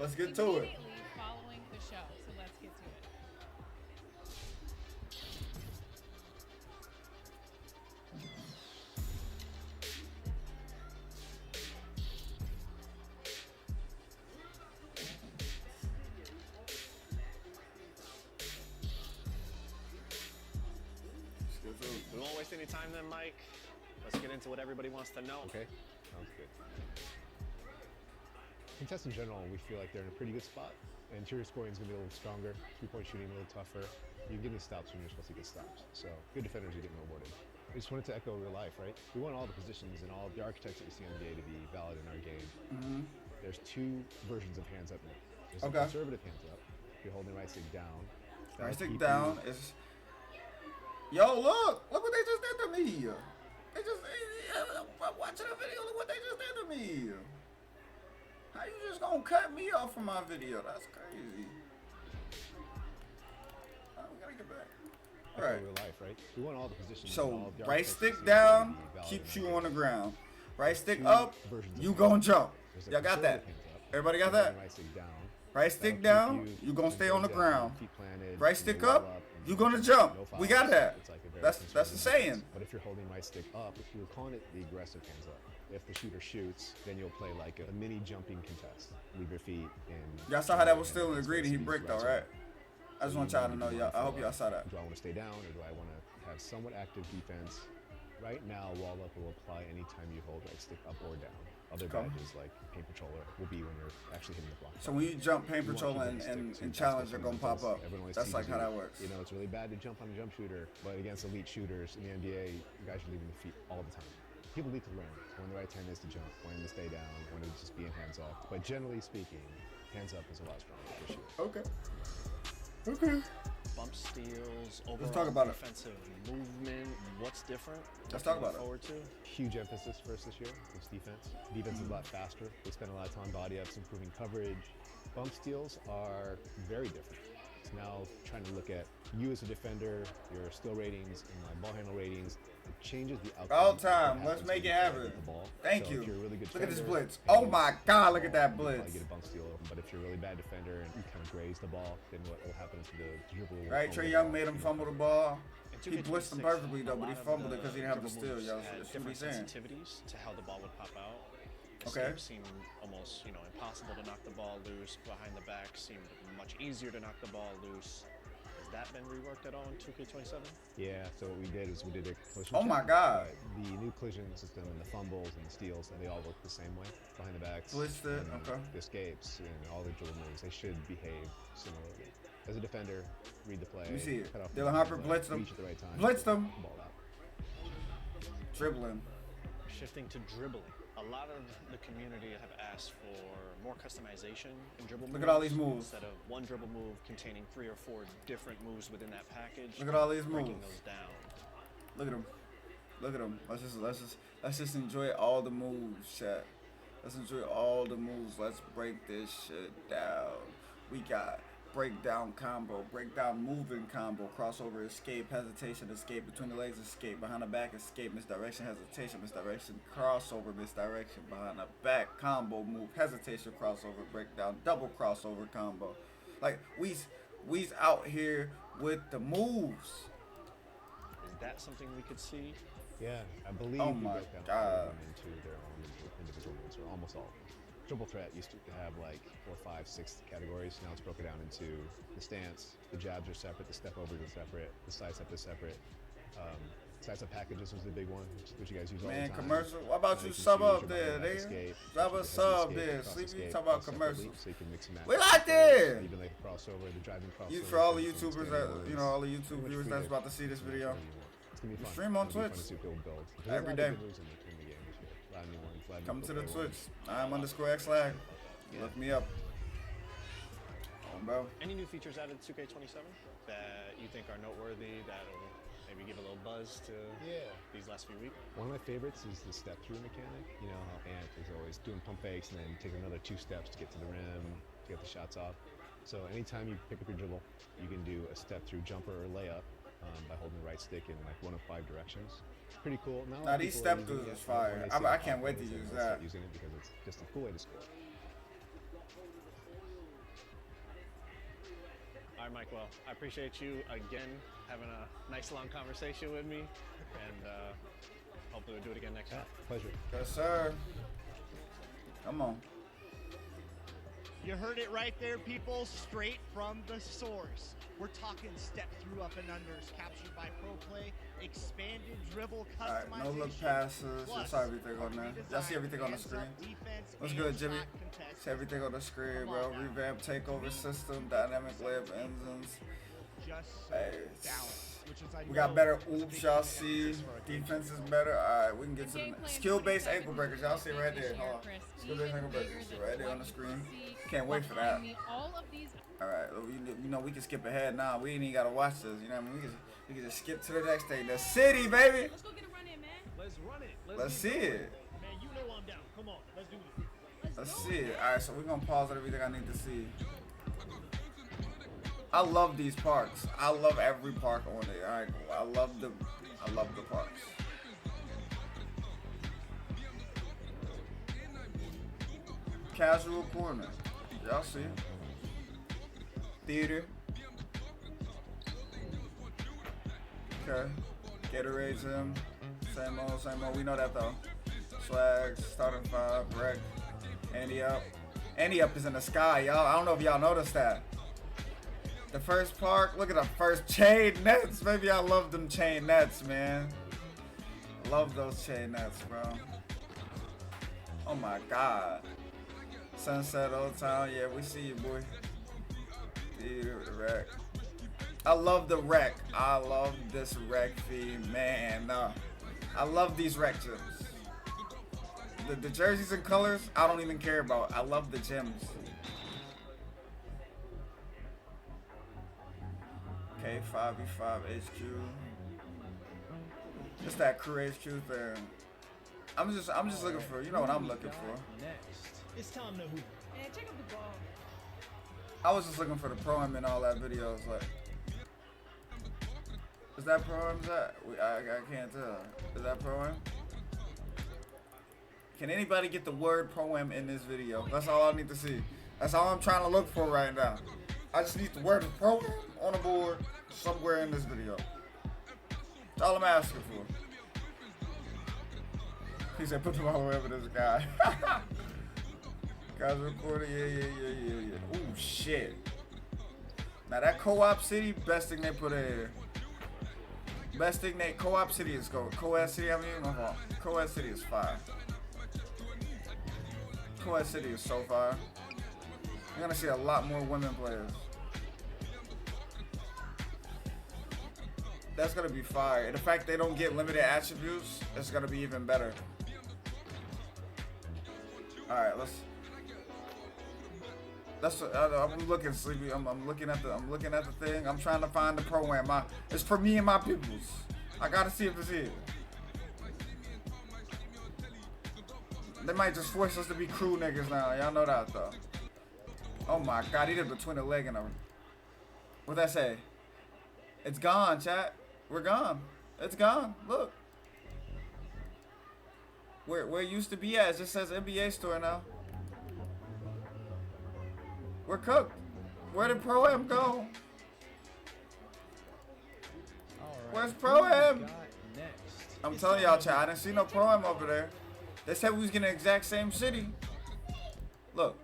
let's get to it. Immediately following the show, so let's get to it. We won't waste any time then, Mike. Let's get into what everybody wants to know. Okay, sounds good. Contests in general, we feel like they're in a pretty good spot. Interior scoring is going to be a little stronger, three-point shooting a little tougher. You can get any stops when you're supposed to get stops. So good defenders are getting rewarded. We just wanted to echo real life, right? We want all the positions and all the architects that we see on the NBA to be valid in our game. There's two versions of hands up. There's a conservative hands up. You're holding the right stick down. Right stick down is... Yo, look what they just did to me. They just, I'm watching a video, look what they just did to me. How you just gonna cut me off from my video? That's crazy. We gotta get back. All right. Real life, right? We want all the positions. So right stick down keeps you on the ground. Right stick up, you gonna jump. Y'all got that? Everybody got that? Right stick down. Right stick down, you gonna stay on the ground. Right stick up, you gonna jump. We got that. That's the saying. But if you're holding right stick up, we're calling it the aggressive hands up. If the shooter shoots, then you'll play like a mini jumping contest. Leave your feet in. Y'all saw how that was still in the grid and he bricked though, right? I just want y'all to know, y'all. I hope y'all saw that. Do I want to stay down or do I want to have somewhat active defense? Right now, wall up will apply anytime you hold right stick up or down. Other badges like paint patroller will be when you're actually hitting the block. So when you jump paint patroller and challenge are gonna pop up. That's like how that works. You know, it's really bad to jump on a jump shooter, but against elite shooters in the NBA, you guys are leaving the feet all the time. People need to learn when the right time is to jump, when to stay down, when to just be in hands off. But generally speaking, hands up is a lot stronger for shooter. Okay. Bump steals, overall Let's talk about defensive movement. What's different? Let's talk about it. Forward to? Huge emphasis for us this year is defense. Defense is a lot faster. They spend a lot of time body ups, improving coverage. Bump steals are very different. It's now trying to look at you as a defender, your skill ratings, and my ball handle ratings. It changes the outcome. All time. Let's make it happen. Thank you. If you're a really good look at this defender, blitz. Oh my God, look at that you probably blitz. get a bump steal. But if you're a really bad defender and you kind of graze the ball, then what will happen is the dribble will Right, Trae Young made him fumble the ball. In He blitzed him perfectly though, but he fumbled it because he didn't have the dribble steal. moves Y'all, had that's what he's different saying. sensitivities to how the ball would pop out. Okay. Escape seemed almost, impossible to knock the ball loose. Behind the back seemed much easier to knock the ball loose. Has that been reworked at all in 2K27? Yeah, so what we did is we did a collision Oh my check. God. The new collision system and the fumbles and the steals, and they all work the same way. Behind the backs, Blitzed it, and okay. the escapes, and all the dribble moves, they should behave similarly. As a defender, read the play. You see it. cut off Dylan the Harper play, blitzed him. reach at the right time, Blitzed him. Ball out. Dribbling. Shifting to dribbling. A lot of the community have asked for more customization in dribble moves. Look at all these moves. Instead of one dribble move containing 3 or 4 different moves within that package. Look at all these breaking moves. those down. Look at him. Look at him. Let's just enjoy all the moves, chat. Let's enjoy all the moves. Let's break this shit down. We got breakdown combo, breakdown moving combo, crossover escape, hesitation escape, between the legs escape, behind the back escape, misdirection hesitation, misdirection crossover, misdirection, behind the back combo move, hesitation crossover, breakdown, double crossover combo. Like we's out here with the moves. Is that something we could see? Yeah, I believe Oh we my broke down God. all of them into their own individual moves, or almost all of them. Triple threat used to have like 4, 5, 6 categories. Now it's broken down into the stance. The jabs are separate. The step overs are separate. The side step is separate. Side step packages was the big one, which you guys use all the Man, time. commercial. What about you can sub choose up your there, button, nigga? escape, Sub a escape, sub escape, there. cross Sleepy, escape, talk about all separately, commercials. So you can mix and match. We the like players, this. Even like crossover, the driving crossover. You for all the and YouTubers standing that ones. all the YouTube Pretty much viewers free that's to about to see this do video. whatever you want. It's gonna be fun. Stream on It'll be fun Twitch to see people build. There's a every lot of day. good moves in the game this year. A lot of new ones. A lot of Come new to the people play Twitch. ones. I'm_xlag. Look me up. Bro. Any new features added to 2K27 that you think are noteworthy that'll maybe give a little buzz to these last few weeks? One of my favorites is the step through mechanic. You know how Ant is always doing pump fakes and then taking another 2 steps to get to the rim, to get the shots off. So anytime you pick up your dribble, you can do a step through jumper or layup by holding the right stick in like 1 of 5 directions. It's pretty cool. Not a lot Now of these people are step using throughs it, is but when fire. they see I it can't pop wait up, to they'll use start that. using it because it's just a cool way to score. All right, Mike. Well, I appreciate you again having a nice long conversation with me, and hopefully we'll do it again next time. Pleasure. Yes, sir. Come on. You heard it right there, people, straight from the source. We're talking step through up and unders, captured by Pro Play, expanded dribble customization. Alright, no look passes. Just saw everything on there. Y'all see everything on the screen? What's good, Jimmy? See everything on the screen, bro. Revamp takeover system, dynamic layup engines. Hey, we got better oops, y'all see. Defense is better. Alright, we can get to the skill-based ankle breakers. Y'all see right there. Hold on. Skill-based ankle breakers. See right there on the screen. Can't wait for that. Alright, you know we can skip ahead now. We ain't even gotta watch this. You know what I mean? We can just skip to the next thing. The city, baby. Let's go get a run in, man. Let's run it. Let's see it. Man, you know I'm down. Come on, let's do this. Let's see it. Alright, so we're gonna pause everything I need to see. I love these parks. I love every park on it. Alright, I love the parks. Casual corner. Y'all see it. Theater. Okay. Gatorade's him. Same old, same old. We know that though. Swag, starting five, rec. Andy up. Andy up is in the sky, y'all. I don't know if y'all noticed that. The first park, look at the first chain nets. Baby, I love them chain nets, man. Love those chain nets, bro. Oh my God. Sunset Old Town, yeah, we see you, boy. Theater, rec. I love the rec. I love this rec feed, man. I love these rec gyms. The jerseys and colors, I don't even care about. I love the gyms. Okay, 5v5 HQ. Just that crew HQ thing. I'm just looking for, you know what I'm looking for. It's time to hoop. Man, check out the ball. I was just looking for the pro-am in all that videos. Like, is that pro-am? I can't tell. Is that pro-am? Can anybody get the word pro-am in this video? That's all I need to see. That's all I'm trying to look for right now. I just need the word pro-am on the board somewhere in this video. That's all I'm asking for. He said, put them all over this guy. Guys recording, yeah. Ooh, shit. Now that Co-op City, best thing they put in here. Best thing they, Co-op City is Co-ed City, Co-ed City is fire. Co-ed City is so fire. You're gonna see a lot more women players. That's gonna be fire. And the fact they don't get limited attributes, it's gonna be even better. Alright, I'm looking, Sleepy. I'm looking at the thing. I'm trying to find the pro-am. It's for me and my peoples. I gotta see if it's here. They might just force us to be crew niggas now. Y'all know that though. Oh my God, he did between the leg and a. What'd that say? It's gone, chat. We're gone. It's gone. Look. Where it used to be at, it just says NBA store now. We're cooked. Where did Pro-Am go? Where's Pro-Am? I'm telling y'all, chat, I didn't see no Pro-Am over there. They said we was getting the exact same city. Look.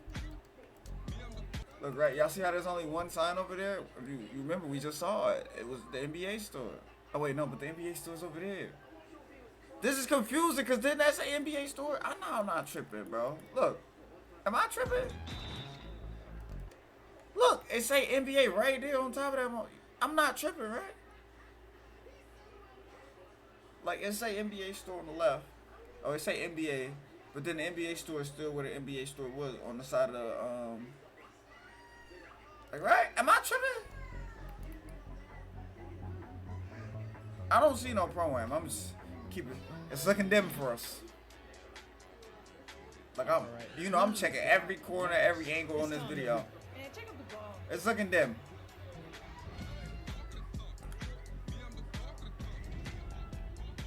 Look, right, y'all see how there's only one sign over there? If you remember, we just saw it. It was the NBA store. Oh wait, no, but the NBA store's over there. This is confusing, because didn't that say NBA store? I know I'm not tripping, bro. Look, am I tripping? Look, it say NBA right there on top of that. I'm not tripping, right? Like, it say NBA store on the left. Oh, it say NBA, but then the NBA store is still where the NBA store was, on the side of the, like, right? Am I tripping? I don't see no Pro-Am. I'm just keeping, it's looking dim for us. Like, I'm checking every corner, every angle on this video. It's looking dim.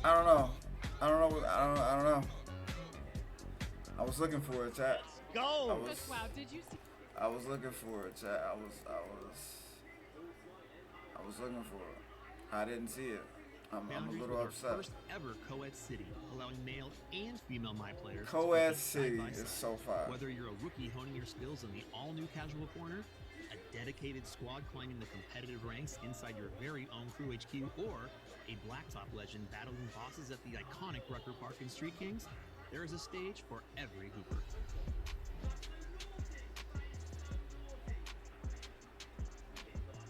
I don't know. I don't know. I was looking for it, chat. Go! Wow, did you see? I was looking for it, chat. I was. I was looking for it. I didn't see it. I'm a Boundaries little with our upset. first ever co-ed city, allowing male and female MyPlayers to Co-ed compete city side by is side. so fire. Whether you're a rookie honing your skills in the all-new casual corner, a dedicated squad climbing the competitive ranks inside your very own Crew HQ, or a blacktop legend battling bosses at the iconic Rucker Park in Street Kings, there is a stage for every Hooper.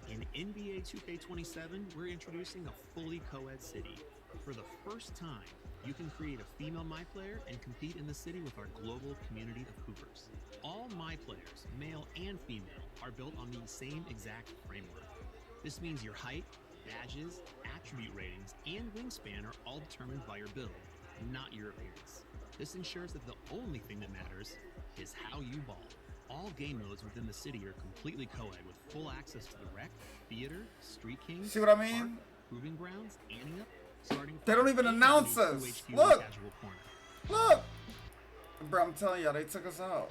In NBA 2K27, we're introducing a fully co-ed city. For the first time, you can create a female MyPlayer and compete in the city with our global community of Hoopers. All MyPlayers, male and female, are built on the same exact framework. This means your height, badges, attribute ratings, and wingspan are all determined by your build, not your appearance. This ensures that the only thing that matters is how you ball. All game modes within the city are completely co-ed with full access to the rec, theater, street kings, See what I park, mean? proving grounds, ante up, starting They don't even and announce the new us. HQ Look. casual corner. Look! Bro, I'm telling y'all, they took us out.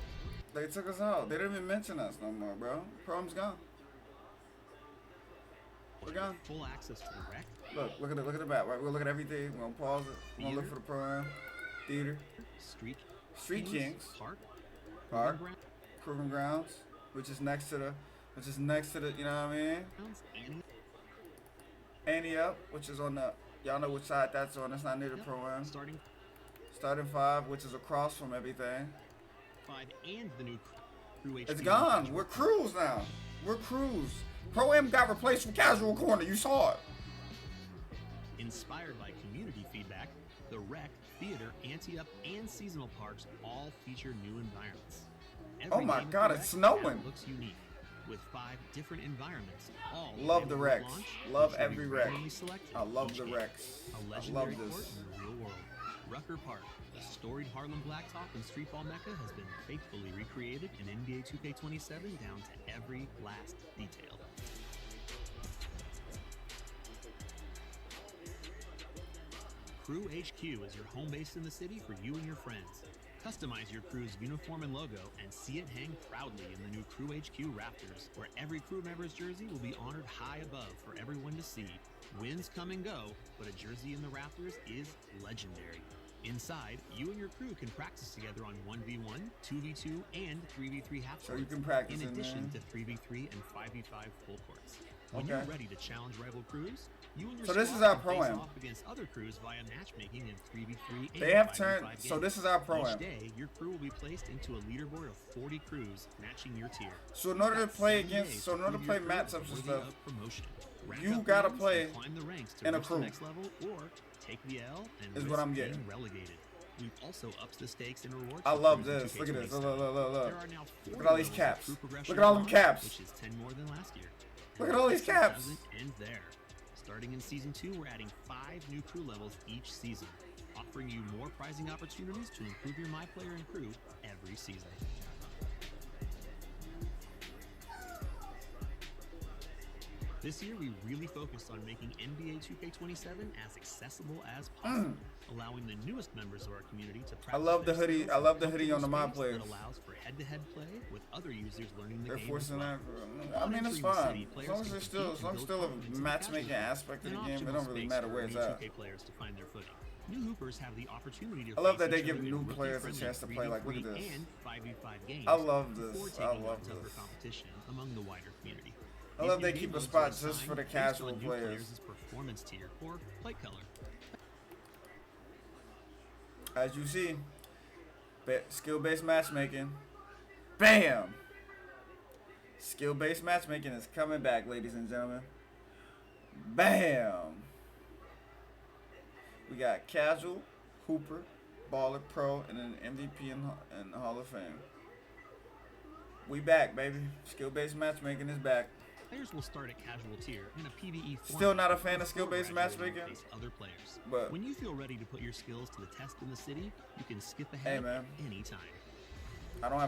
They took us out. They didn't even mention us no more, bro. Prom's gone. We're gone. Full access to the rec, Look at the back, right? We're gonna look at everything. We're gonna pause it. We're gonna look for the program. Theater. street Kings. park, Park. proving grounds, Proving grounds. Which is next to the, you know what I mean? ante Ante up, which is on the, y'all know which side that's on. That's not near the program. starting 5, which is across from everything. 5 and the new Crew HQ. It's gone. We're crews now. We're crews. Pro-Am got replaced with casual corner. You saw it. Inspired by community feedback, the rec, theater, ante-up, and seasonal parks all feature new environments. Oh my game at God, the it's rec snowing. looks unique, with 5 different environments, all Love the available at Rex. launch, Love which will be every Rex. randomly selected I love each the game. Rex. A I legendary love court this. in the real world. Rucker Park, the storied Harlem blacktop and streetball mecca, has been faithfully recreated in NBA 2K27 down to every last detail. Crew HQ is your home base in the city for you and your friends. Customize your crew's uniform and logo and see it hang proudly in the new Crew HQ rafters, where every crew member's jersey will be honored high above for everyone to see. Wins come and go, but a jersey in the rafters is legendary. Inside, you and your crew can practice together on 1v1, 2v2, and 3v3 half So you courts, can practice in in addition there. to 3v3 and 5v5 full courts. When Okay. you're ready to challenge rival crews, you and your So this squad is our can face pro-am. off against other crews via matchmaking in 3v3 and They have 5v5 turned. games. So this is our Each pro-am. day, your crew will be placed into a leaderboard of 40 crews, matching your tier. So in order to play 7 against, days so in order to prove play your crew matchups and worthy stuff, of promotion. Rack you up gotta wins play and climb the ranks to in a reach crew. the next level, or take the L and Is risk what I'm being getting. relegated. We've also upped the stakes and rewards. I for love crews in this. Look at this. 2K27. Look. There are now Look 40 at all these levels of caps. crew progression Look at all them launch, caps. which is 10 more than last year. Look at all these It caps. doesn't end there. Starting in Season 2, we're adding 5 new crew levels each season, offering you more prizing opportunities to improve your MyPlayer and crew every season. This year, we really focused on making NBA 2K27 as accessible as possible, allowing the newest members of our community to practice I love the their hoodie. skills I love in the hoodie on the comfortable space MyPlayers. that allows for head-to-head play with other users learning the They're game as forcing well. that. I mean, it's Entering the fine. city, As players long as can there's still, compete as long as and still build a confidence in matchmaking casual. aspect of An the game, it optional don't really space matter for where it's new at. 2K players to find their footing. New hoopers have the opportunity to I love face that they each give other in new players a rookie-friendly chance to play. Like, look at 3v3 this. and 5v5 games I love before this. taking I on love tougher this. competition among the wider community. I These love new they game keep a modes spot are just assigned for the based casual on new players. players' performance tier or plate color. As you see, skill-based matchmaking. Bam! Skill-based matchmaking is coming back, ladies and gentlemen. Bam! We got casual, hooper, baller, pro, and then MVP and Hall of Fame. We back, baby. Skill-based matchmaking is back. Players will start at casual tier in a PvE format. Still not a fan of before skill-based graduating to matchmaking, face other players. but When you feel ready to put your skills to the test in the city, you can skip hey, ahead man, anytime. I don't.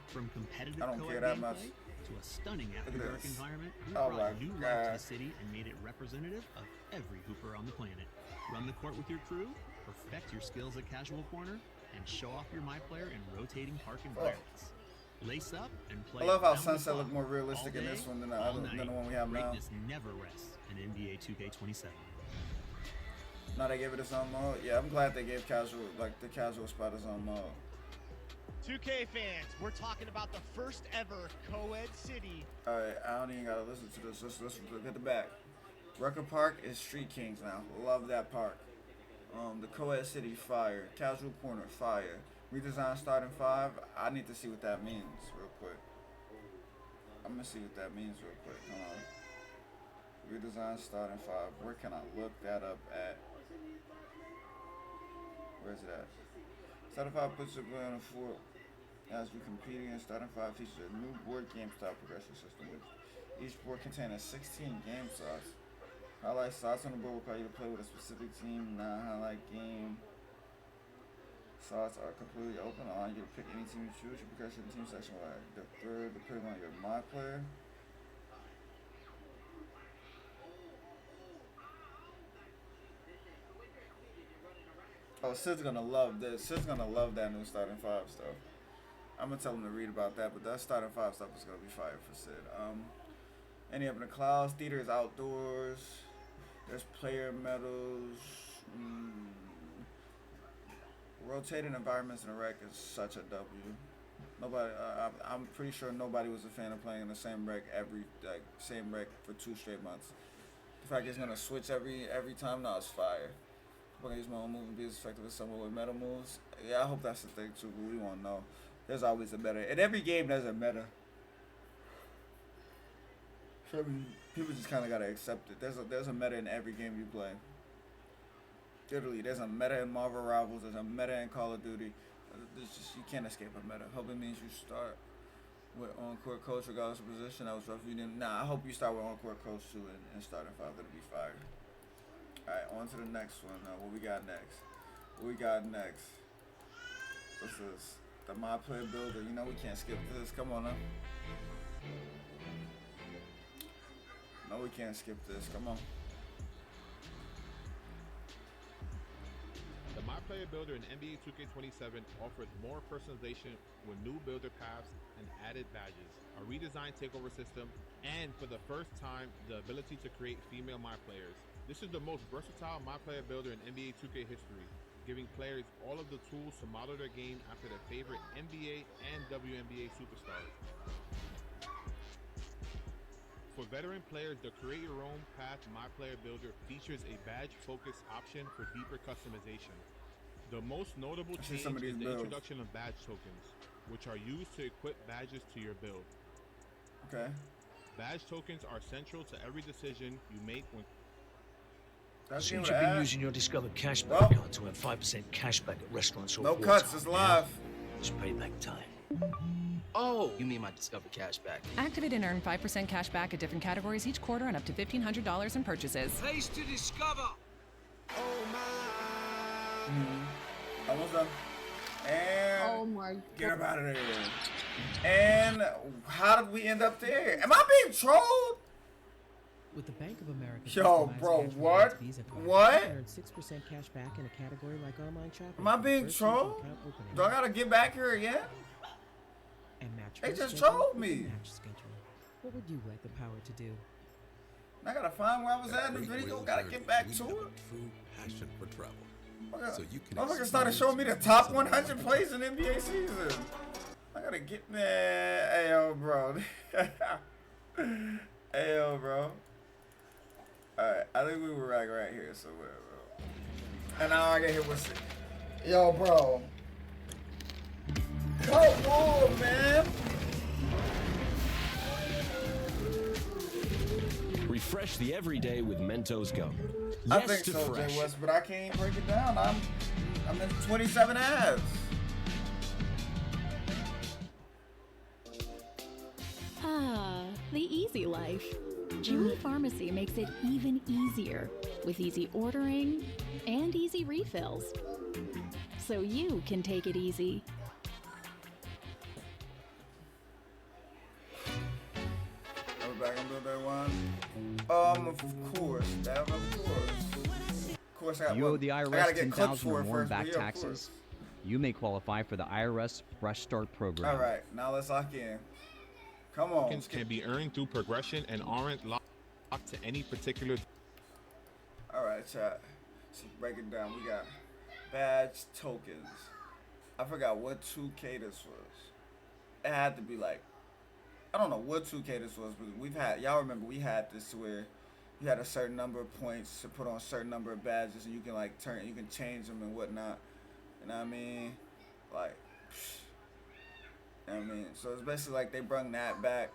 From competitive I don't co-op care that gameplay much. to a stunning Look after at dark this. environment, we Oh brought my new life to God. the city and made it representative of every hooper on the planet. Run the court with your crew, perfect your skills at casual corner, and show off your MyPlayer in rotating park environments. Lace up and play. I love how around the Sunset clock looked more realistic all in this day, one than all the night. one we have now. Greatness never rests in NBA 2K27. Now they gave it its own mode. Yeah, I'm glad they gave casual, like the casual spot its own mode. 2K fans, we're talking about the first ever co-ed city. Alright, I don't even gotta listen to this. Let's look at the back. Rucker Park is Street Kings now. Love that park. The co-ed city, fire. Casual corner, fire. Redesign starting 5. I need to see what that means real quick. I'm gonna see what that means real quick. Hold on. Redesign starting 5. Where can I look that up at? Where's it at? Starting 5 puts your play on the floor. As we competing in starting 5 features a new board game style progression system with each board containing 16 game slots. Highlight slots on the board will call you to play with a specific team. Non-highlight game slots are completely open. Allowing you to pick any team you choose. You progress in the team section will the third depending on your MyPlayer. Oh, Sid's gonna love this. Sid's gonna love that new starting 5 stuff. I'm gonna tell him to read about that, but that starting 5 stuff is gonna be fire for Sid. Any up in the clouds, theater is outdoors. There's player medals. Rotating environments in a rec is such a W. Nobody, I'm pretty sure nobody was a fan of playing in the same rec same rec for 2 straight months. The fact it's gonna switch every time now is fire. I'm gonna use my own move and be as effective as someone with meta moves. Yeah, I hope that's the thing too, but we won't know. There's always a meta. In every game, there's a meta. So, I mean, people just kind of gotta accept it. There's a meta in every game you play. Literally, there's a meta in Marvel Rivals. There's a meta in Call of Duty. There's just, you can't escape a meta. Hope it means you start with on-court coach regardless of position. That was rough. You didn't. Nah, I hope you start with on-court coach too and starting 5. That'll be fire. All right, on to the next one. What we got next? What's this? The MyPlayer builder. You know we can't skip this. Come on now. No, we can't skip this. Come on. The MyPlayer builder in NBA 2K27 offers more personalization with new builder paths and added badges, a redesigned takeover system, and for the first time, the ability to create female MyPlayers. This is the most versatile MyPlayer builder in NBA 2K history, giving players all of the tools to model their game after their favorite NBA and WNBA superstars. For veteran players, the Create Your Own Path MyPlayer Builder features a badge-focused option for deeper customization. The most notable change is the introduction of badge tokens, which are used to equip badges to your build. Okay. Badge tokens are central to every decision you make when... Soon you'll be using your Discover Cashback card to earn 5% cashback at restaurants or no cuts, it's live. It's payback time. Oh, you mean my Discover Cashback. Activate and earn 5% cash back at different categories each quarter and up to $1,500 in purchases. Place to discover. Oh my. Almost done. And oh my get up out of there. And how did we end up there? Am I being trolled? With the Bank of America. Yo, bro, what? What? Earn 6% cash back in a category like online shopping. Am I being trolled? Do I gotta get back here again? And match they just trolled me. What would you like the power to do? I gotta find where I was at in the video. Gotta get back to it. True passion for travel. So you can motherfucker started showing me the top 100 plays in NBA season. I gotta get there. Hey yo, bro. Hey yo, bro. Alright, I think we were right here somewhere, bro. And now I get hit with it. Yo, bro. Come on, man. Refresh the everyday with Mentos gum. I think so, Jay West, but I can't break it down. I'm in 27 abs. Ah, the easy life. Chewy Pharmacy makes it even easier with easy ordering and easy refills. So you can take it easy. Back on Build That One. Of course, Dad, of course. Of course, I got You owe the IRS $10,000 or more in back taxes. you may qualify for the IRS Fresh Start program. All right, now let's lock in. Come on. Tokens can be earned through progression and aren't locked to any particular. All right, chat. So break it down. We got badge tokens. I forgot what 2K this was. It had to be like, I don't know what 2K this was, but we've had, y'all remember we had this where you had a certain number of points to put on a certain number of badges, and you can like you can change them and whatnot. You know what I mean? Like, you know what I mean? So it's basically like they brought that back.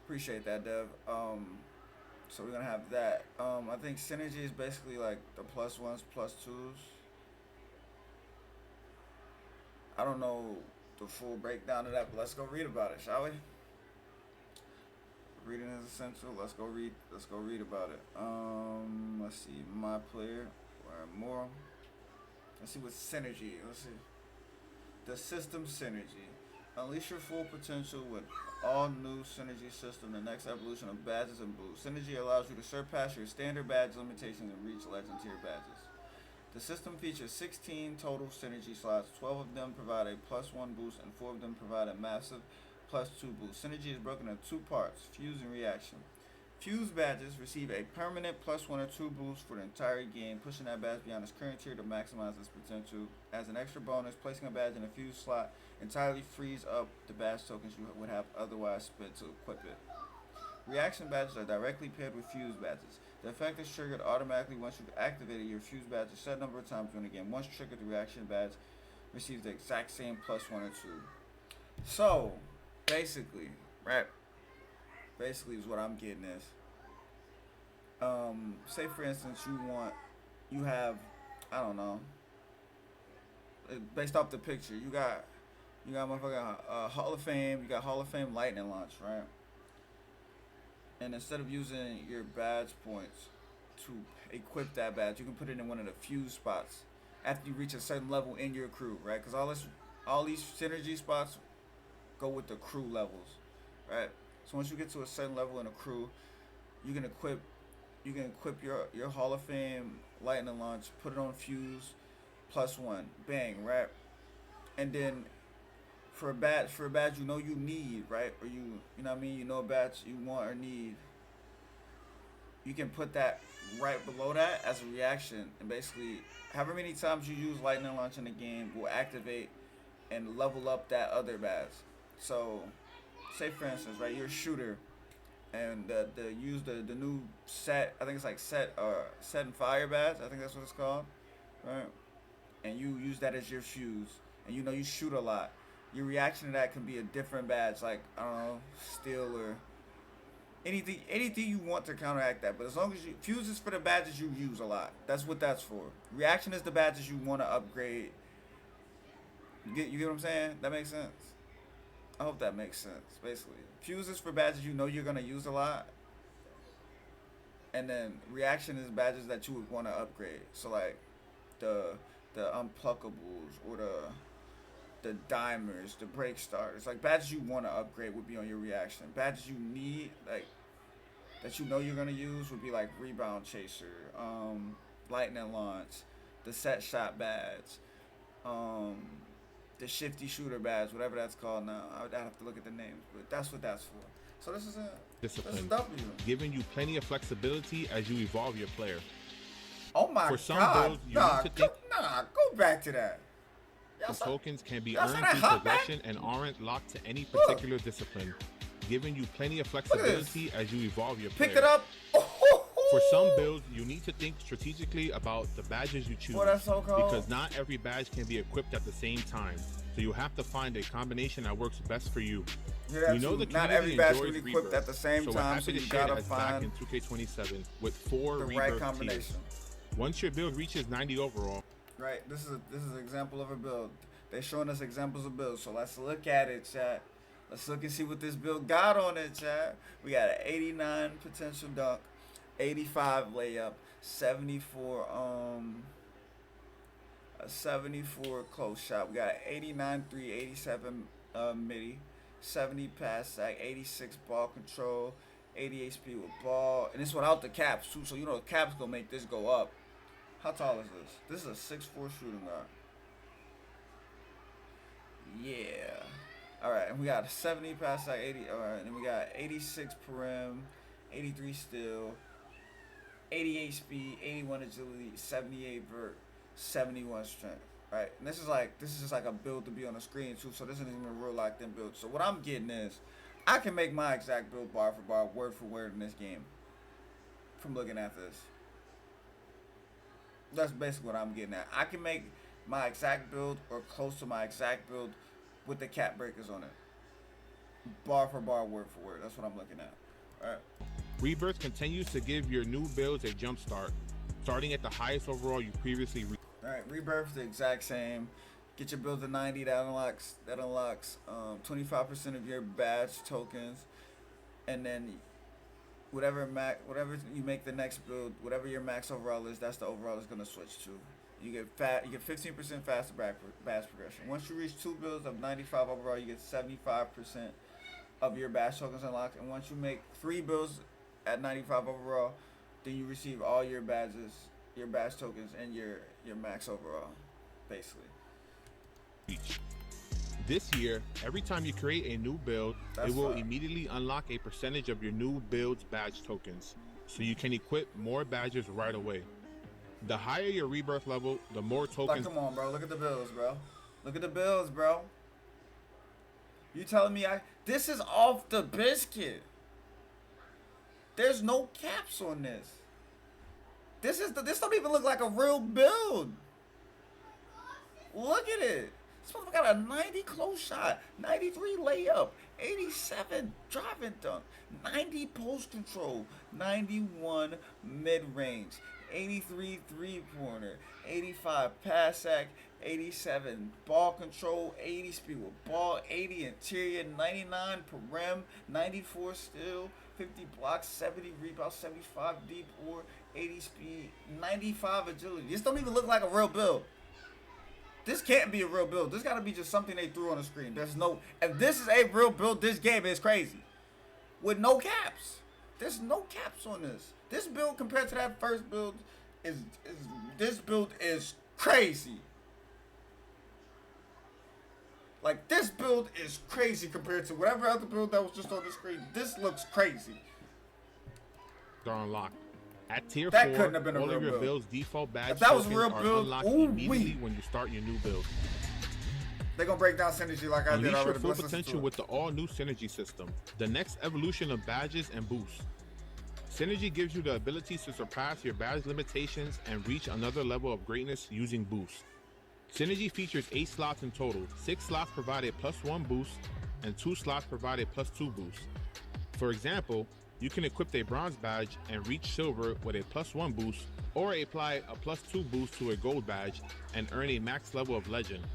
Appreciate that, Dev. So we're gonna have that. I think synergy is basically like the +1s, +2s. I don't know the full breakdown of that, but let's go read about it, shall we? Reading is essential. Let's go read about it. Let's see, MyPlayer or more. Let's see what synergy. Let's see. The system synergy. Unleash your full potential with all new synergy system, the next evolution of badges and boosts. Synergy allows you to surpass your standard badge limitations and reach legend tier badges. The system features 16 total synergy slots. 12 of them provide a +1 boost and 4 of them provide a massive +2 boost. Synergy is broken into 2 parts, fuse and reaction. Fuse badges receive a permanent +1 or 2 boost for the entire game, pushing that badge beyond its current tier to maximize its potential. As an extra bonus, placing a badge in a fuse slot entirely frees up the badge tokens you would have otherwise spent to equip it. Reaction badges are directly paired with fuse badges. The effect is triggered automatically once you've activated your fuse badge a set number of times during the game. Once triggered, the reaction badge receives the exact same +1 or 2. So, basically, right? Basically is what I'm getting is, say for instance you have, I don't know, based off the picture, you got motherfucking Hall of Fame, you got Hall of Fame lightning launch, right? And instead of using your badge points to equip that badge, you can put it in one of the fuse spots after you reach a certain level in your crew, right? Because all these synergy spots go with the crew levels, right? So once you get to a certain level in a crew, you can equip your Hall of Fame lightning launch, put it on fuse, +1, bang, right? And then for a badge you know you need, right? Or you know what I mean, you know a badge you want or need, you can put that right below that as a reaction, and basically however many times you use lightning launch in the game will activate and level up that other badge. So say for instance, right, you're a shooter and use the new set, I think it's like set and fire badge, I think that's what it's called, right? And you use that as your fuse, and you know you shoot a lot. Your reaction to that can be a different badge, like, I don't know, steel or anything you want to counteract that. But as long as fuse is for the badges you use a lot. That's what that's for. Reaction is the badges you want to upgrade. You get what I'm saying? That makes sense? I hope that makes sense, basically. Fuse is for badges you know you're going to use a lot. And then reaction is badges that you would want to upgrade. So like the unpluggables or the dimers, the break starters, like badges you want to upgrade would be on your reaction. Badges you need, like that you know you're gonna use, would be like rebound chaser, lightning launch, the set shot badge, the shifty shooter badge, whatever that's called now. I'd have to look at the names, but that's what that's for. So this is a discipline, W, giving you plenty of flexibility as you evolve your player. Oh my For some God! builds, you need to think. Go back to that. The tokens can be y'all earned saw that through hop back? progression and aren't locked to any particular discipline, giving you plenty of flexibility as you evolve your player. Pick it up. For some builds, you need to think strategically about the badges you choose, that's so cold. because not every badge can be equipped at the same time. So you have to find a combination that works best for you. Yeah, We know the not community every badge enjoys can be equipped Rebirth, at the same so time, we're so happy you to share gotta that back find in 2K27 with 4 the Rebirth right combination. tiers. Once your build reaches 90 overall, Right, this is an example of a build. They're showing us examples of builds, so let's look at it, chat. Let's look and see what this build got on it, chat. We got an 89 potential dunk, 85 layup, 74 a 74 close shot. We got an 89 3, 87 midi, 70 pass sack, 86 ball control, 88 speed with ball, and it's without the caps too. So you know the caps gonna make this go up. How tall is this? This is a 6'4" shooting guard. Yeah. All right, and we got 70 pass like 80. All right, and we got 86 perim, 83 steal, 88 speed, 81 agility, 78 vert, 71 strength. Right, and this is just like a build to be on the screen too. So this isn't even a real locked in build. So what I'm getting is, I can make my exact build bar for bar, word for word in this game. From looking at this. That's basically what I'm getting at. I can make my exact build or close to my exact build with the cap breakers on it. Bar for bar, word for word. That's what I'm looking at. All right. Rebirth continues to give your new builds a jump start, starting at the highest overall you previously reached. All right, Rebirth the exact same. Get your build to 90. That unlocks 25% of your badge tokens, and then whatever you make the next build, whatever your max overall is, that's the overall it's gonna switch to. You get 15% faster badge progression. Once you reach 2 builds of 95 overall, you get 75% of your badge tokens unlocked. And once you make 3 builds at 95 overall, then you receive all your badges, your badge tokens, and your max overall, basically. This year, every time you create a new build, it will immediately unlock a percentage of your new build's badge tokens, so you can equip more badges right away. The higher your Rebirth level, the more tokens. Like, come on, bro. Look at the builds, bro. Look at the builds, bro. You telling me this is off the biscuit? There's no caps on this. This don't even look like a real build. Look at it. This motherfucker got a 90 close shot, 93 layup, 87 driving dunk, 90 post control, 91 mid range, 83 3-pointer, 85 pass sack, 87 ball control, 80 speed with ball, 80 interior, 99 perim, 94 steal, 50 blocks, 70 rebounds, 75 deep or 80 speed, 95 agility. This don't even look like a real build. This can't be a real build. This gotta be just something they threw on the screen. There's no, if this is a real build, this game is crazy. With no caps. There's no caps on this. This build compared to that first build this build is crazy. Like, this build is crazy compared to whatever other build that was just on the screen. This looks crazy. They're unlocked. At tier that 4, couldn't have been a all real of your build. build's default badge if that was a tokens real are build, unlocked immediately when you start your new build. They're gonna break down synergy like I did Unleash your already. full potential with the all-new synergy system, the next evolution of badges and boosts. Synergy gives you the ability to surpass your badge limitations and reach another level of greatness using boosts. Synergy features 8 slots in total. 6 slots provide a +1 boost, and 2 slots provide a +2 boost. For example, you can equip a bronze badge and reach silver with a +1 boost, or apply a +2 boost to a gold badge and earn a max level of legend.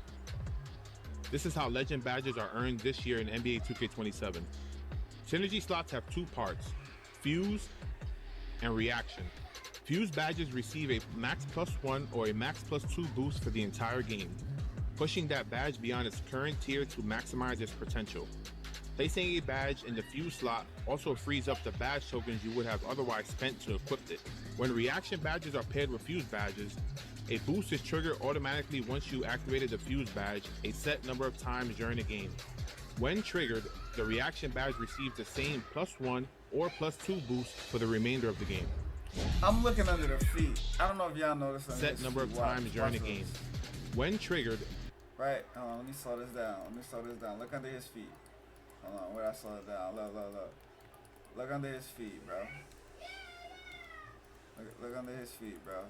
This is how legend badges are earned this year in NBA 2K27. Synergy slots have 2 parts, Fuse and Reaction. Fuse badges receive a max +1 or a max +2 boost for the entire game, pushing that badge beyond its current tier to maximize its potential. Placing a badge in the Fuse slot also frees up the badge tokens you would have otherwise spent to equip it. When Reaction badges are paired with Fuse badges, a boost is triggered automatically once you activated the Fuse badge a set number of times during the game. When triggered, the Reaction badge receives the same +1 or +2 boost for the remainder of the game. I'm looking under the feet. I don't know if y'all noticed. Set number of times during the game. When triggered. Right, hold on, let me slow this down. Look under his feet. Hold on, where I slow it down? Look. Look under his feet, bro. Look under his feet, bro.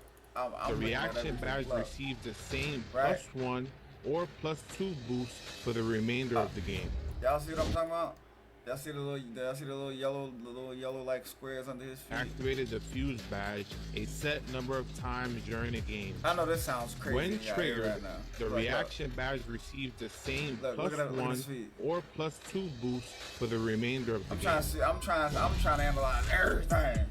The Reaction badge receives the same +1 or +2 boost for the remainder of the game. Y'all see what I'm talking about? Y'all see the little yellow like squares under his feet? Activated the Fuse badge a set number of times during the game. I know this sounds crazy. When triggered, right now. the Reaction badge receives the same +1 or +2 boost for the remainder of the game. I'm trying to analyze everything.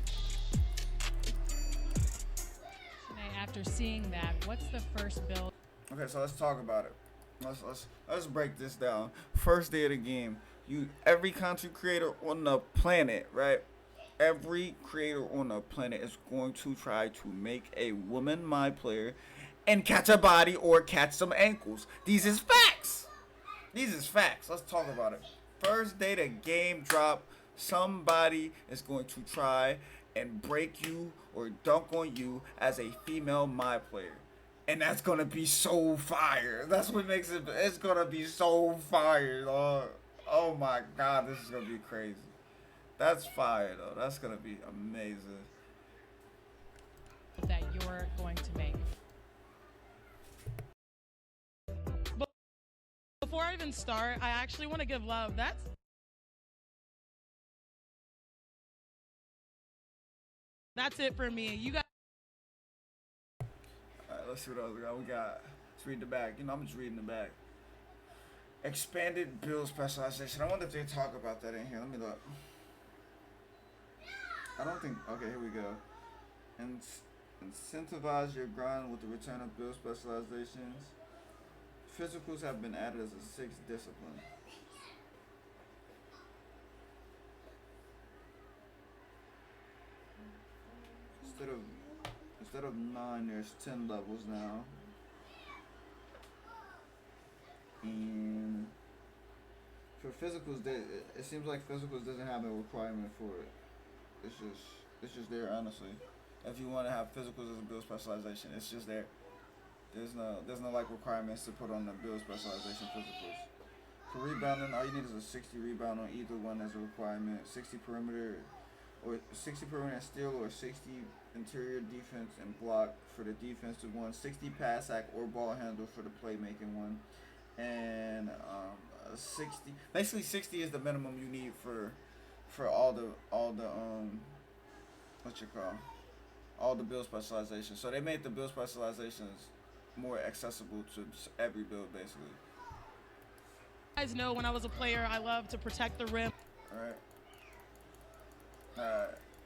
After seeing that, what's the first build? Okay, so let's talk about it. Let's break this down. First day of the game, every content creator on the planet, right? Every creator on the planet is going to try to make a woman my player and catch a body or catch some ankles. These is facts. These is facts. Let's talk about it. First day the game drop, somebody is going to try and break you or dunk on you as a female my player. And that's gonna be so fire. That's what makes it. It's gonna be so fire, dog. Oh my god, this is gonna be crazy. That's fire though. That's gonna be amazing. That you're going to make. But before I even start, I actually want to give love. That's it for me. You guys. Alright, let's see what else we got. Let's read the back. You know, I'm just reading the back. Expanded build specialization. I wonder if they talk about that in here. Let me look. I don't think. Okay, here we go. Incentivize your grind with the return of build specializations. Physicals have been added as a 6th discipline. Instead of 9, there's 10 levels now. And for physicals, it seems like physicals doesn't have a requirement for it. It's just there, honestly. If you want to have physicals as a build specialization, it's just there. There's no like requirements to put on the build specialization physicals. For rebounding, all you need is a 60 rebound on either one as a requirement. 60 perimeter or 60 perimeter and steal, or 60 interior defense and block for the defensive one. 60 pass act or ball handle for the playmaking one. And 60. Basically, 60 is the minimum you need for all the all the build specializations. So they made the build specializations more accessible to every build, basically. You guys know when I was a player, I love to protect the rim. Alright.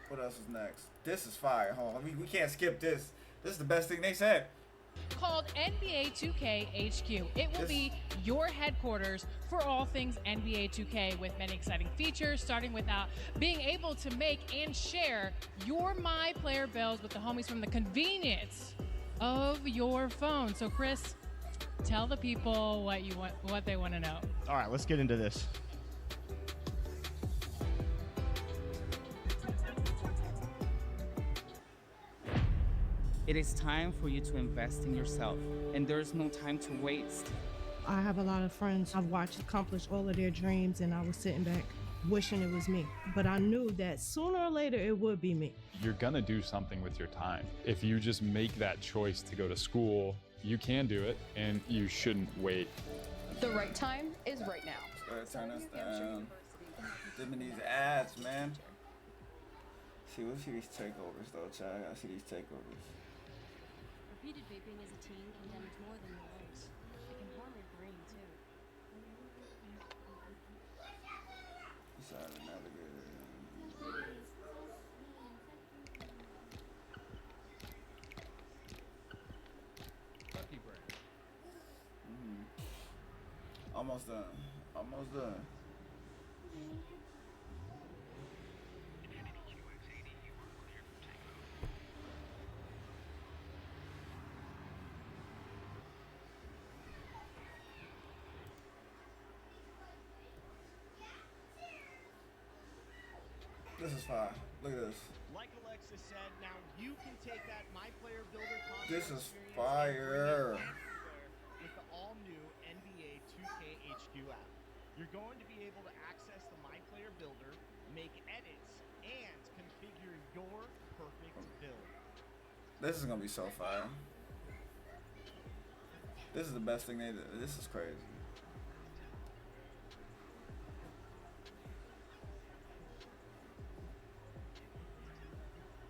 What else is next? This is fire. Hold on. We can't skip this. This is the best thing they said. Called NBA 2K HQ. It will be your headquarters for all things NBA 2K, with many exciting features, starting with being able to make and share your MyPlayer builds with the homies from the convenience of your phone. So Chris, tell the people what they want to know. All right, let's get into this. It is time for you to invest in yourself, and there's no time to waste. I have a lot of friends I've watched accomplish all of their dreams, and I was sitting back wishing it was me. But I knew that sooner or later it would be me. You're gonna do something with your time. If you just make that choice to go to school, you can do it, and you shouldn't wait. The right time is right now. Let's turn us down. Dipping these ads, man. Let's see these takeovers, though, Chad. I gotta see these takeovers. Repeated vaping as a teen can damage more than your lungs. It can harm your brain, too. Sorry, navigator. Lucky brand. Almost done. Almost done. This is fire. Look at this. Like Alexis said, now you can take that MyPlayer Builder content This is experience fire. and bring it everywhere with the all-new NBA 2K HQ app. You're going to be able to access the MyPlayer Builder, make edits, and configure your perfect build. This is gonna be so fire. This is the best thing they did. This is crazy.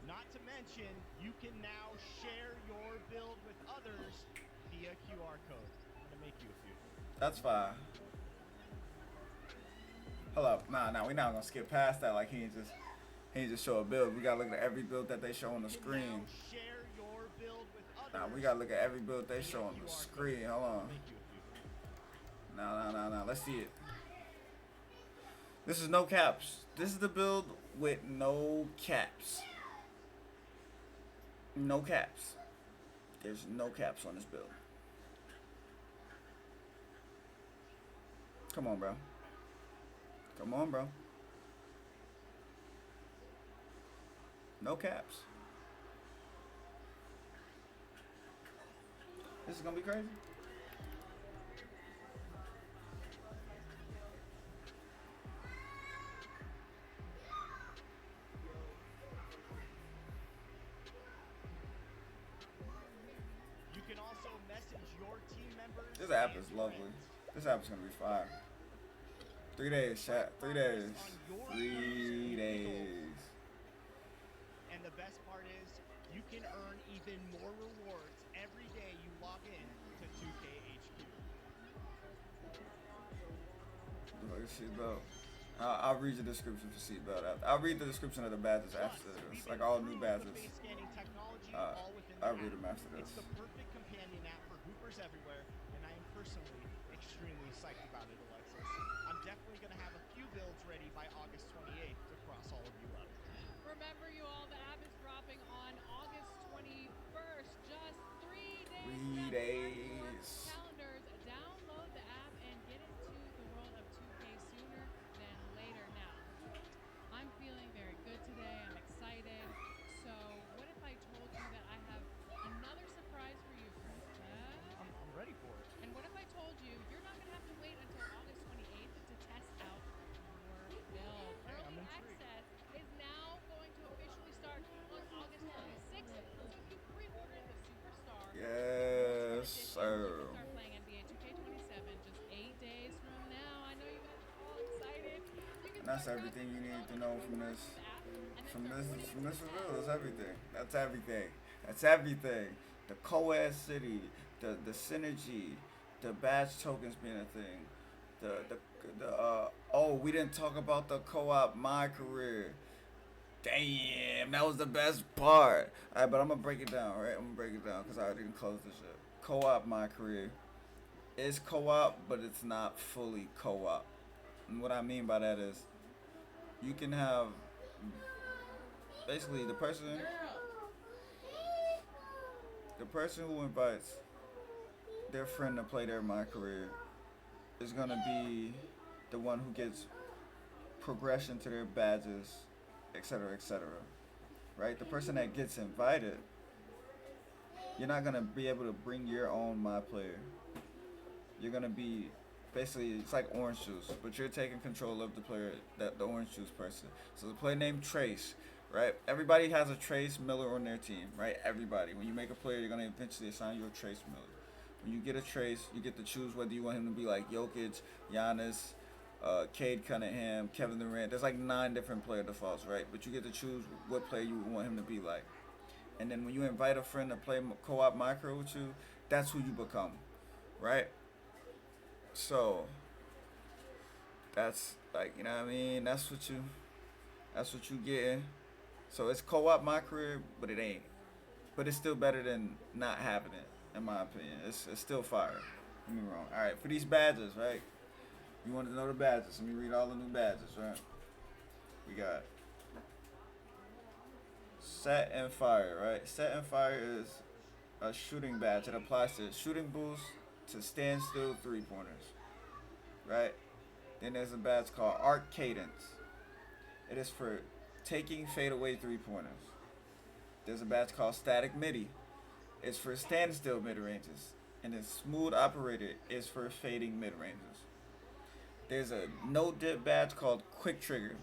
Not to mention, you can now share your build with others via QR code. I'm gonna make you a few. That's fire. Hold up. Nah, we're not gonna skip past that. Like he ain't just show a build. We gotta look at every build that they show on the screen. Share your build with others. Nah, we gotta look at every build they show on the screen. Hold on. Nah. Let's see it. This is no caps. This is the build with no caps. No caps. There's no caps on this build. Come on, bro. Come on, bro. No caps. This is gonna be crazy. You can also message your team members. This app is lovely. This app is gonna be fire. 3 days, chat. 3 days. 3 days. And the best part is, you can earn even more rewards every day you log in to 2KHQ. Look at seatbelt. I'll read the description for seatbelt. I'll read the description of the badges after this. Like all new badges. I'll read them after this. It's the perfect companion app for hoopers everywhere, and I am personally extremely psyched about it, Alexis. I'm definitely going to have a few builds ready by August 28th to cross all of you up. Remember, you all, the app is dropping on August 21st. Just 3 days. 3 days. Calendars. Download the app and get into the world of 2K sooner than later. Now, I'm feeling very good today. I'm excited. So, what if I told you that I have another surprise for you, Chris? I'm ready for it. And what if I told you you're not going to have to wait until August 28th to test out your build? Early access is now going to officially start on August 26th. So if you pre-ordered the Superstar, Yes, sir. start playing NBA 2K27 just 8 days from now. I know you guys are all excited. And that's everything you need to know from this reveal. That's everything. That's everything. That's everything. The co-ed city, the synergy, the badge tokens being a thing. Oh, we didn't talk about the co-op MyCareer. Damn, that was the best part. Alright, but I'm gonna break it down, right? I'm gonna break it down because I already didn't close this shit. Co-op MyCareer is co-op, but it's not fully co-op. And what I mean by that is, you can have basically the person who invites their friend to play their MyCareer is gonna be the one who gets progression to their badges, etc., etc. Right? The person that gets invited, you're not gonna be able to bring your own MyPlayer. You're gonna be basically, it's like orange juice, but you're taking control of the player, the orange juice person. So the player named Trace, right? Everybody has a Trace Miller on their team, right? Everybody. When you make a player, you're gonna eventually assign you a Trace Miller. When you get a Trace, you get to choose whether you want him to be like Jokic, Giannis, Cade Cunningham, Kevin Durant. There's like 9 different player defaults, right? But you get to choose what player you want him to be like. And then when you invite a friend to play co-op MyCareer with you, that's who you become, right? So that's like, you know what I mean? That's what you getting. So it's co-op MyCareer, but it ain't. But it's still better than not having it, in my opinion. It's still fire. Don't get me wrong. All right, for these badges, right? You wanted to know the badges. Let me read all the new badges, right? We got Set and Fire, right? Set and Fire is a shooting badge. It applies to shooting boost, to standstill 3-pointers, right? Then there's a badge called Arc Cadence. It is for taking fadeaway 3-pointers. There's a badge called Static Midi. It's for standstill mid-ranges. And then Smooth Operator is for fading mid-ranges. There's a no dip badge called Quick Trigger.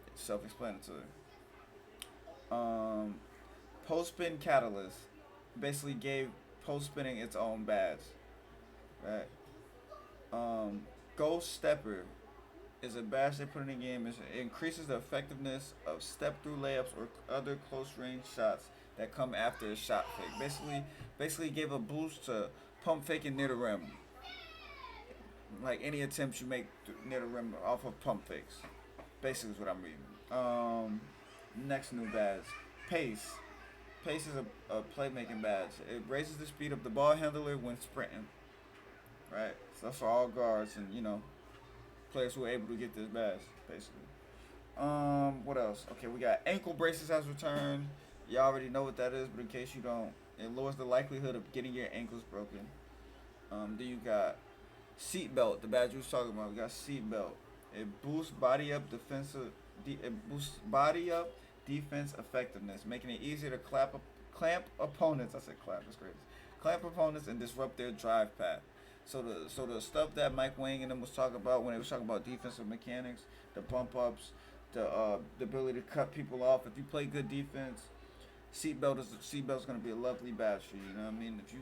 It's self-explanatory. Post Spin Catalyst basically gave post spinning its own badge, right? Ghost Stepper is a badge they put in the game. It increases the effectiveness of step through layups or other close range shots that come after a shot fake. Basically gave a boost to pump faking near the rim. Like any attempts you make near the rim off of pump fakes. Basically is what I'm reading. Next new badge, Pace. Pace is a playmaking badge. It raises the speed of the ball handler when sprinting. Right? So that's for all guards and, you know, players who are able to get this badge, basically. What else? Okay, we got ankle braces has returned. You already know what that is, but in case you don't, it lowers the likelihood of getting your ankles broken. Then you got seat belt, the badge we was talking about. We got seat belt. It boosts body up defense effectiveness, making it easier to clamp opponents. I said clamp, that's crazy. Clamp opponents and disrupt their drive path. So the stuff that Mike Wang and them was talking about when they was talking about defensive mechanics, the bump ups, the ability to cut people off. If you play good defense, seatbelt's gonna be a lovely badge for you. You know what I mean? If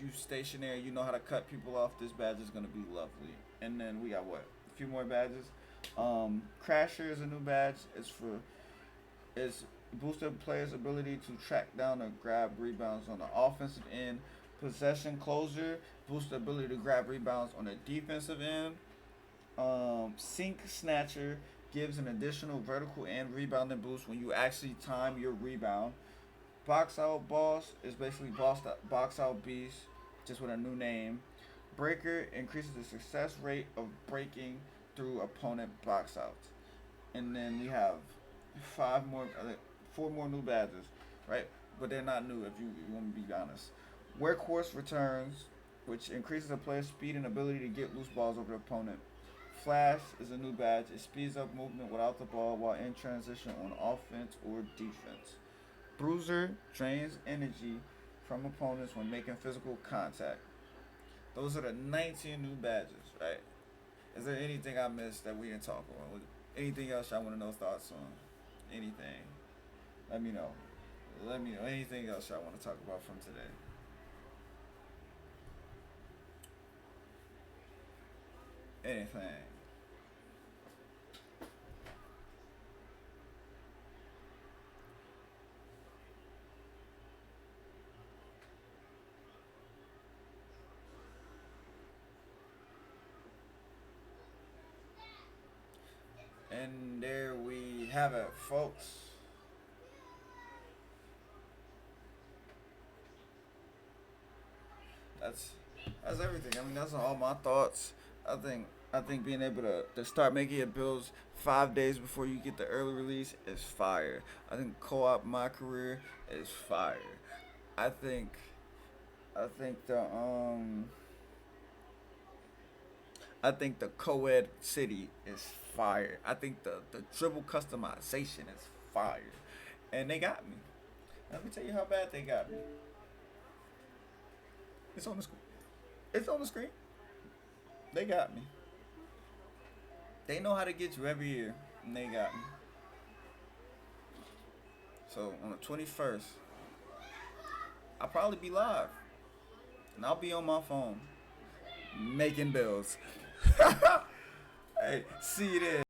you stationary, you know how to cut people off. This badge is gonna be lovely. And then we got what? A few more badges. Crasher is a new badge. It's boosted players' ability to track down or grab rebounds on the offensive end. Possession closure boosts the ability to grab rebounds on the defensive end. Sink snatcher gives an additional vertical and rebounding boost when you actually time your rebound. Box out boss is basically box out beast, just with a new name. Breaker increases the success rate of breaking through opponent box outs. And then we have four more new badges, right? But they're not new if you want to be honest. Workhorse returns, which increases a player's speed and ability to get loose balls over the opponent. Flash is a new badge. It speeds up movement without the ball while in transition on offense or defense. Bruiser drains energy from opponents when making physical contact. Those are the 19 new badges, right? Is there anything I missed that we didn't talk about? Anything else y'all want to know thoughts on? Anything? Let me know. Let me know. Anything else y'all want to talk about from today? Anything. And there we have it, folks. That's everything. I mean, that's all my thoughts. I think being able to start making your builds 5 days before you get the early release is fire. I think co-op MyCareer is fire. I think the co-ed city is fire. I think the dribble customization is fire. And they got me. Let me tell you how bad they got me. It's on the screen. It's on the screen. They got me. They know how to get you every year, and they got me. So on the 21st, I'll probably be live, and I'll be on my phone making bills. Hey, see you there.